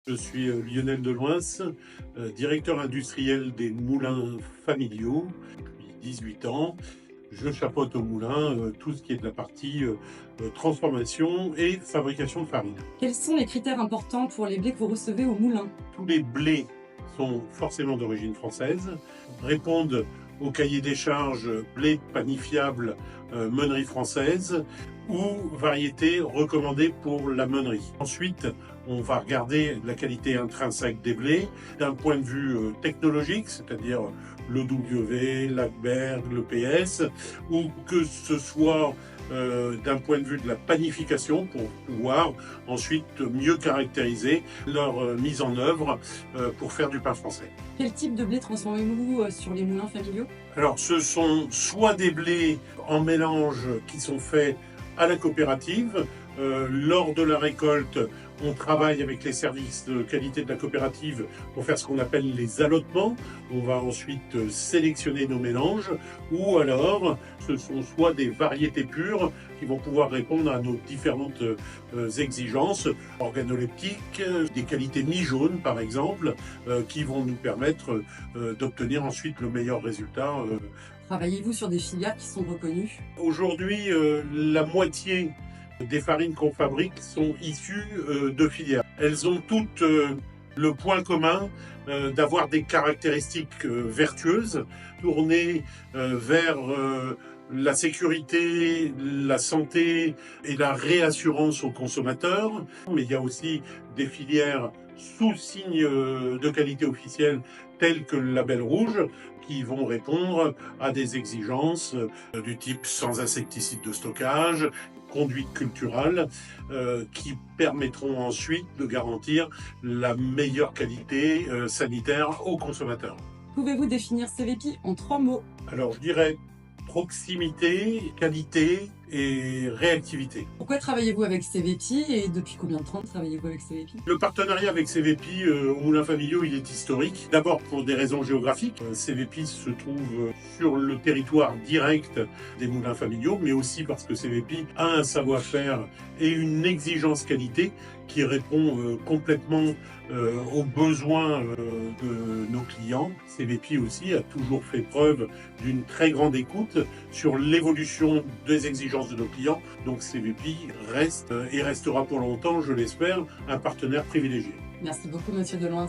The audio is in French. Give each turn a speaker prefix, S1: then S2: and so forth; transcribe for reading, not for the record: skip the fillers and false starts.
S1: Je suis Lionel Deloins, directeur industriel des moulins familiaux depuis 18 ans. Je chapeaute au moulin tout ce qui est de la partie transformation et fabrication de farine.
S2: Quels sont les critères importants pour les blés que vous recevez au moulin?
S1: Tous les blés sont forcément d'origine française, répondent au cahier des charges blé panifiable meunerie française ou variété recommandée pour la meunerie. Ensuite, on va regarder la qualité intrinsèque des blés d'un point de vue technologique, c'est-à-dire le W, l'Agberg, le PS, ou que ce soit d'un point de vue de la panification pour pouvoir ensuite mieux caractériser leur mise en œuvre pour faire du pain français.
S2: Quel type de blé transformez-vous sur les moulins familiaux?
S1: Alors ce sont soit des blés en mélange qui sont faits à la coopérative. Lors de la récolte, on travaille avec les services de qualité de la coopérative pour faire ce qu'on appelle les allotements. On va ensuite sélectionner nos mélanges, ou alors ce sont soit des variétés pures qui vont pouvoir répondre à nos différentes exigences organoleptiques, des qualités mi-jaunes par exemple, qui vont nous permettre d'obtenir ensuite le meilleur résultat.
S2: Travaillez-vous sur des filières qui sont reconnues?
S1: Aujourd'hui, la moitié des farines qu'on fabrique sont issues de filières. Elles ont toutes le point commun d'avoir des caractéristiques vertueuses, tournées vers la sécurité, la santé et la réassurance aux consommateurs. Mais il y a aussi des filières sous signe de qualité officielle telles que le label rouge qui vont répondre à des exigences du type sans insecticide de stockage, conduite culturelle, qui permettront ensuite de garantir la meilleure qualité sanitaire aux consommateurs.
S2: Pouvez-vous définir CVP en 3 mots?
S1: Alors je dirais proximité, qualité et réactivité.
S2: Pourquoi travaillez-vous avec CVP et depuis combien de temps travaillez-vous avec CVP?
S1: Le partenariat avec CVP au Moulins Familiaux, il est historique. D'abord pour des raisons géographiques. CVP se trouve sur le territoire direct des Moulins Familiaux, mais aussi parce que CVP a un savoir-faire et une exigence qualité qui répond complètement aux besoins de nos clients. CVP aussi a toujours fait preuve d'une très grande écoute sur l'évolution des exigences de nos clients. Donc CVP reste et restera pour longtemps, je l'espère, un partenaire privilégié.
S2: Merci beaucoup, monsieur Deloins.